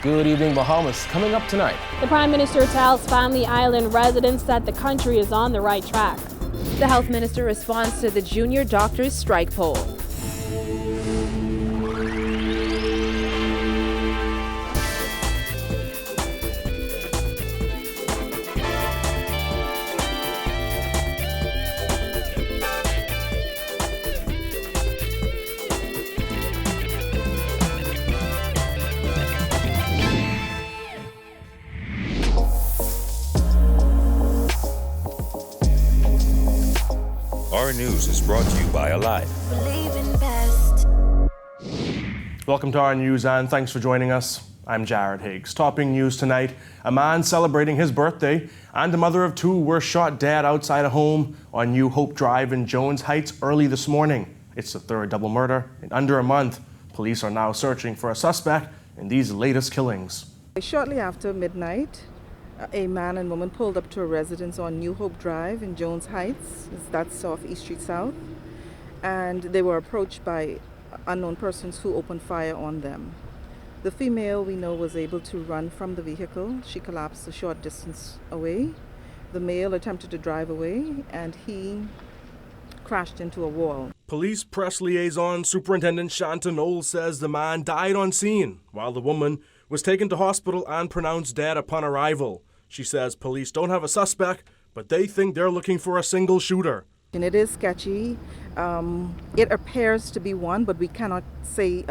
Good evening, Bahamas. Coming up tonight. The Prime Minister tells Family Island residents that the country is on the right track. The Health Minister responds to the junior doctors' strike poll. Our news is brought to you by Alive. Welcome to our news and thanks for joining us. I'm Jared Higgs. Topping news tonight, a man celebrating his birthday and a mother of two were shot dead outside a home on New Hope Drive in Jones Heights early this morning. It's the third double murder in under a month. Police are now searching for a suspect in these latest killings. Shortly after midnight, a man and woman pulled up to a residence on New Hope Drive in Jones Heights, that's off East Street South, and they were approached by unknown persons who opened fire on them. The female, we know, was able to run from the vehicle. She collapsed a short distance away. The male attempted to drive away, and he crashed into a wall. Police press liaison Superintendent Shanta Knowles says the man died on scene, while the woman was taken to hospital and pronounced dead upon arrival. She says police don't have a suspect, but they think they're looking for a single shooter. And it is sketchy. It appears to be one, but we cannot say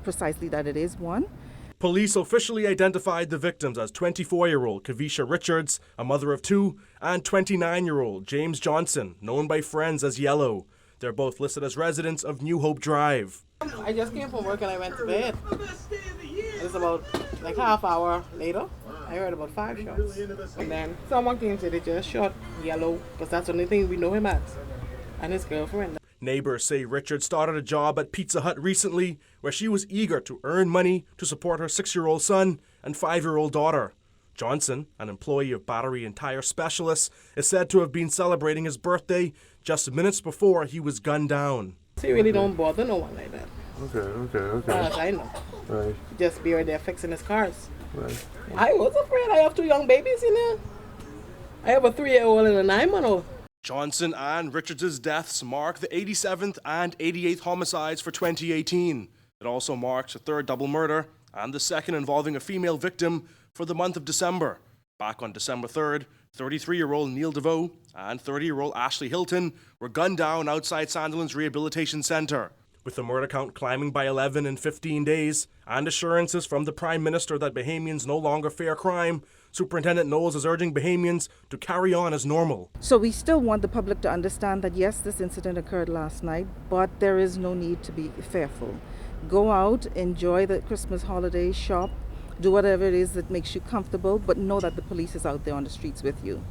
precisely that it is one. Police officially identified the victims as 24-year-old Kavisha Richards, a mother of two, and 29-year-old James Johnson, known by friends as Yellow. They're both listed as residents of New Hope Drive. I just came from work and I went to bed. It was about like half hour later. I heard about 5 shots. And then someone came to they just shot Yellow, because that's the only thing we know him as, and his girlfriend. Neighbors say Richard started a job at Pizza Hut recently where she was eager to earn money to support her 6-year-old son and 5-year-old daughter. Johnson, an employee of Battery and Tire Specialists, is said to have been celebrating his birthday just minutes before he was gunned down. He really don't bother no one like that. Okay. As I know. Right. Just be right there fixing his cars. Right. I was afraid. I have 2 young babies in there. I have a 3-year-old and a 9-month-old. Johnson and Richards' deaths mark the 87th and 88th homicides for 2018. It also marks a third double murder and the second involving a female victim for the month of December. Back on December 3rd, 33-year-old Neil DeVoe and 30-year-old Ashley Hilton were gunned down outside Sandilands Rehabilitation Centre. With the murder count climbing by 11 in 15 days and assurances from the Prime Minister that Bahamians no longer fear crime, Superintendent Knowles is urging Bahamians to carry on as normal. So we still want the public to understand that yes, this incident occurred last night, but there is no need to be fearful. Go out, enjoy the Christmas holiday, shop, do whatever it is that makes you comfortable, but know that the police is out there on the streets with you.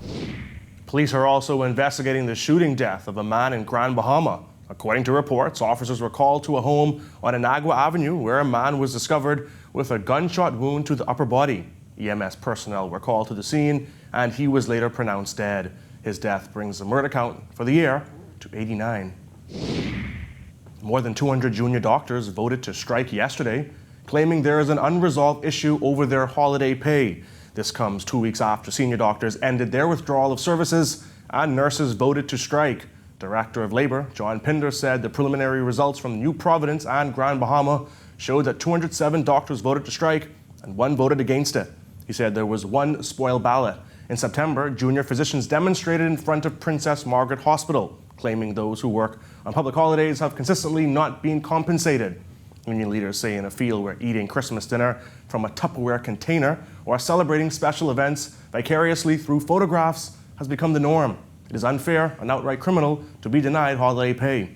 Police are also investigating the shooting death of a man in Grand Bahama. According to reports, officers were called to a home on Inagua Avenue where a man was discovered with a gunshot wound to the upper body. EMS personnel were called to the scene and he was later pronounced dead. His death brings the murder count for the year to 89. More than 200 junior doctors voted to strike yesterday, claiming there is an unresolved issue over their holiday pay. This comes 2 weeks after senior doctors ended their withdrawal of services and nurses voted to strike. Director of Labor, John Pinder, said the preliminary results from New Providence and Grand Bahama showed that 207 doctors voted to strike and 1 voted against it. He said there was 1 spoiled ballot. In September, junior physicians demonstrated in front of Princess Margaret Hospital, claiming those who work on public holidays have consistently not been compensated. Union leaders say in a field where eating Christmas dinner from a Tupperware container or celebrating special events vicariously through photographs has become the norm. It is unfair and outright criminal to be denied holiday pay.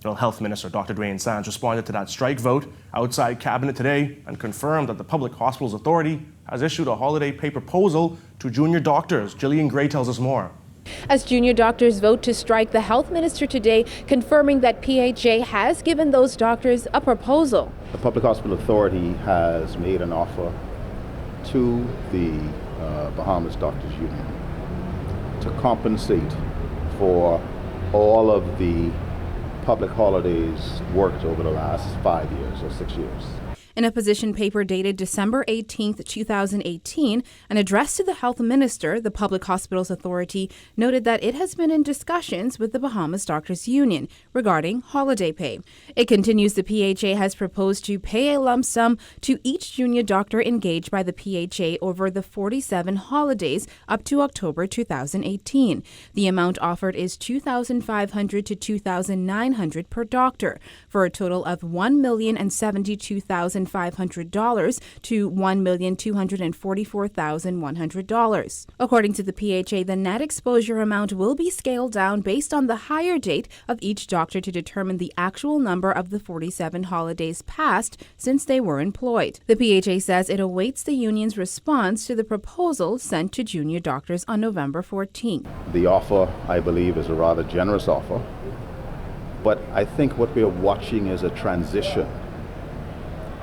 Well, Health Minister Dr. Dwayne Sands responded to that strike vote outside Cabinet today and confirmed that the Public Hospitals Authority has issued a holiday pay proposal to junior doctors. Gillian Gray tells us more. As junior doctors vote to strike, the Health Minister today confirming that PHA has given those doctors a proposal. The Public Hospital Authority has made an offer to the Bahamas Doctors Union to compensate for all of the public holidays worked over the last 5 years or 6 years. In a position paper dated December 18, 2018, an address to the health minister, the Public Hospitals Authority noted that it has been in discussions with the Bahamas Doctors Union regarding holiday pay. It continues the PHA has proposed to pay a lump sum to each junior doctor engaged by the PHA over the 47 holidays up to October 2018. The amount offered is $2,500 to $2,900 per doctor, for a total of $1,072,500 to $1,244,100. According to the PHA, the net exposure amount will be scaled down based on the hire date of each doctor to determine the actual number of the 47 holidays passed since they were employed. The PHA says it awaits the union's response to the proposal sent to junior doctors on November 14th. The offer, I believe, is a rather generous offer, but I think what we're watching is a transition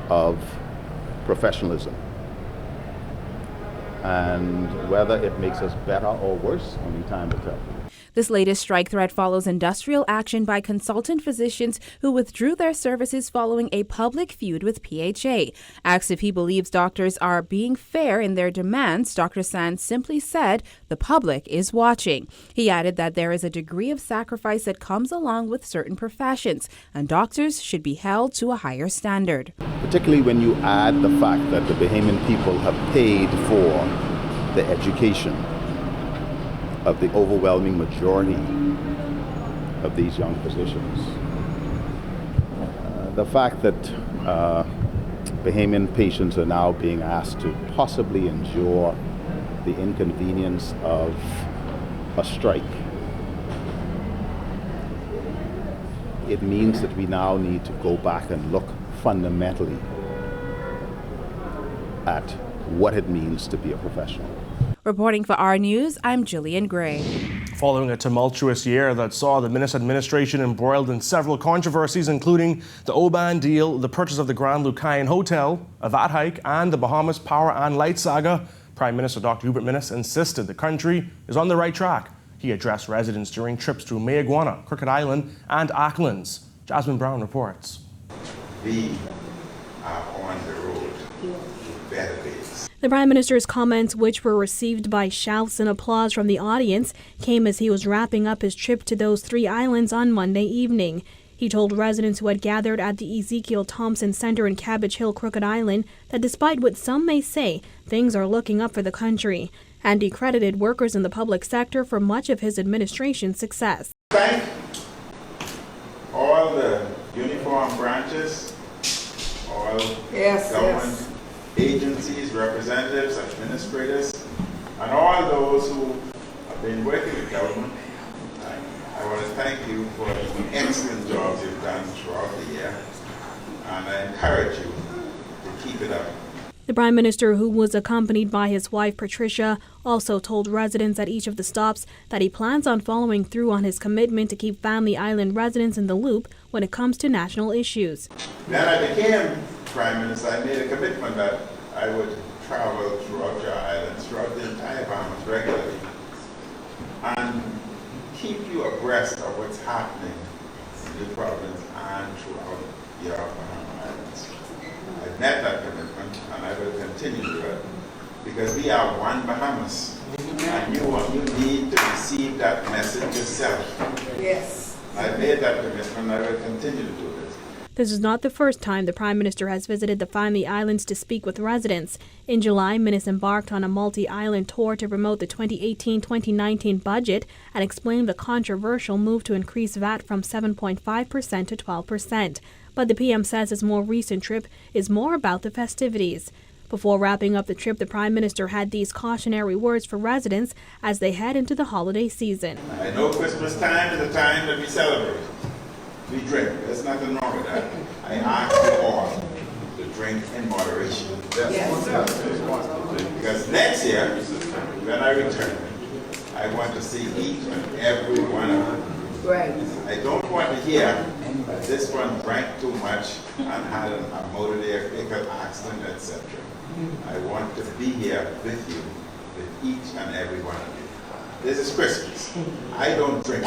of professionalism. And whether it makes us better or worse, only time will tell. This latest strike threat follows industrial action by consultant physicians who withdrew their services following a public feud with PHA. Asked if he believes doctors are being fair in their demands, Dr. Sands simply said the public is watching. He added that there is a degree of sacrifice that comes along with certain professions, and doctors should be held to a higher standard. Particularly when you add the fact that the Bahamian people have paid for the education of the overwhelming majority of these young physicians. The fact that Bahamian patients are now being asked to possibly endure the inconvenience of a strike, it means that we now need to go back and look fundamentally at what it means to be a professional. Reporting for our News, I'm Jillian Gray. Following a tumultuous year that saw the Minnis administration embroiled in several controversies, including the Oban deal, the purchase of the Grand Lucayan Hotel, a VAT hike, and the Bahamas Power and Light saga, Prime Minister Dr. Hubert Minnis insisted the country is on the right track. He addressed residents during trips through Mayaguana, Crooked Island, and Acklins. Jasmine Brown reports. We are on the road to better days. The Prime Minister's comments, which were received by shouts and applause from the audience, came as he was wrapping up his trip to those three islands on Monday evening. He told residents who had gathered at the Ezekiel Thompson Center in Cabbage Hill, Crooked Island, that despite what some may say, things are looking up for the country. And he credited workers in the public sector for much of his administration's success. Thank all the uniform branches, all government agencies, representatives, administrators, and all those who have been working with government. I want to thank you for the excellent jobs you've done throughout the year, and I encourage you to keep it up. The Prime Minister, who was accompanied by his wife Patricia, also told residents at each of the stops that he plans on following through on his commitment to keep Family Island residents in the loop when it comes to national issues. When I became Prime Minister, I made a commitment that I would travel throughout your islands, throughout the entire Bahamas regularly, and keep you abreast of what's happening in the province and throughout your Bahama Islands. I've met that commitment, and I will continue to do it, because we are one Bahamas, and you need to receive that message yourself. Yes. I've made that commitment, and I will continue to do it. This is not the first time the Prime Minister has visited the Family Islands to speak with residents. In July, Minnis embarked on a multi-island tour to promote the 2018-2019 budget and explain the controversial move to increase VAT from 7.5% to 12%. But the PM says his more recent trip is more about the festivities. Before wrapping up the trip, the Prime Minister had these cautionary words for residents as they head into the holiday season. I know Christmas time is a time that we celebrate. We drink. There's nothing wrong with that. I ask you all to drink in moderation. Yes. Because next year, when I return, I want to see each and every one of them. Right. I don't want to hear that this one drank too much and had a motor vehicle accident, etc. I want to be here with you, with each and every one of you. This is Christmas. I don't drink.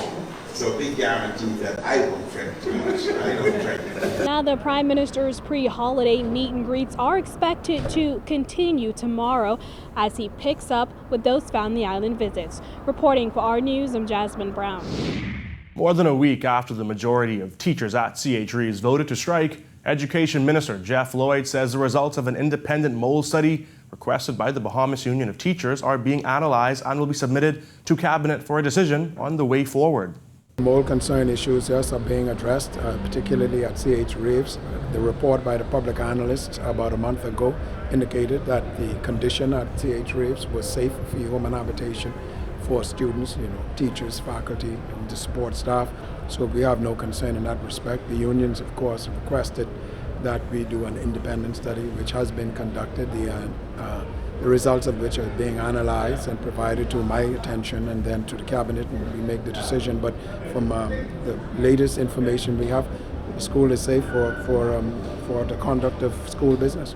So big guarantee that I won't drink too much. I don't drink. Now, the Prime Minister's pre-holiday meet and greets are expected to continue tomorrow as he picks up with those Family Island visits. Reporting for our News, I'm Jasmine Brown. More than a week after the majority of teachers at C.H. Reeves voted to strike, Education Minister Jeff Lloyd says the results of an independent mold study requested by the Bahamas Union of Teachers are being analyzed and will be submitted to Cabinet for a decision on the way forward. Mold concern issues, yes, are being addressed, particularly at C.H. Reeves. The report by the public analyst about a month ago indicated that the condition at C.H. Reeves was safe for human habitation for students, teachers, faculty, and the support staff. So we have no concern in that respect. The unions, of course, requested that we do an independent study, which has been conducted. The results of which are being analyzed and provided to my attention and then to the Cabinet, and we make the decision. But from the latest information we have, the school is safe for the conduct of school business.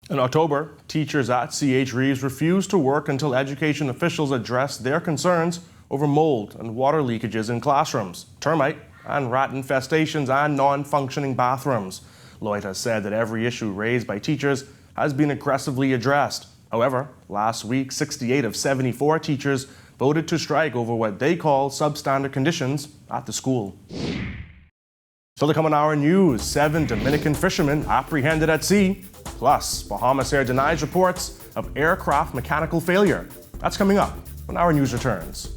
In October, teachers at C.H. Reeves refused to work until education officials addressed their concerns over mold and water leakages in classrooms, termite and rat infestations, and non-functioning bathrooms. Lloyd has said that every issue raised by teachers has been aggressively addressed. However, last week, 68 of 74 teachers voted to strike over what they call substandard conditions at the school. So the coming hour news, 7 Dominican fishermen apprehended at sea, plus Bahamas Air denies reports of aircraft mechanical failure. That's coming up when our news returns.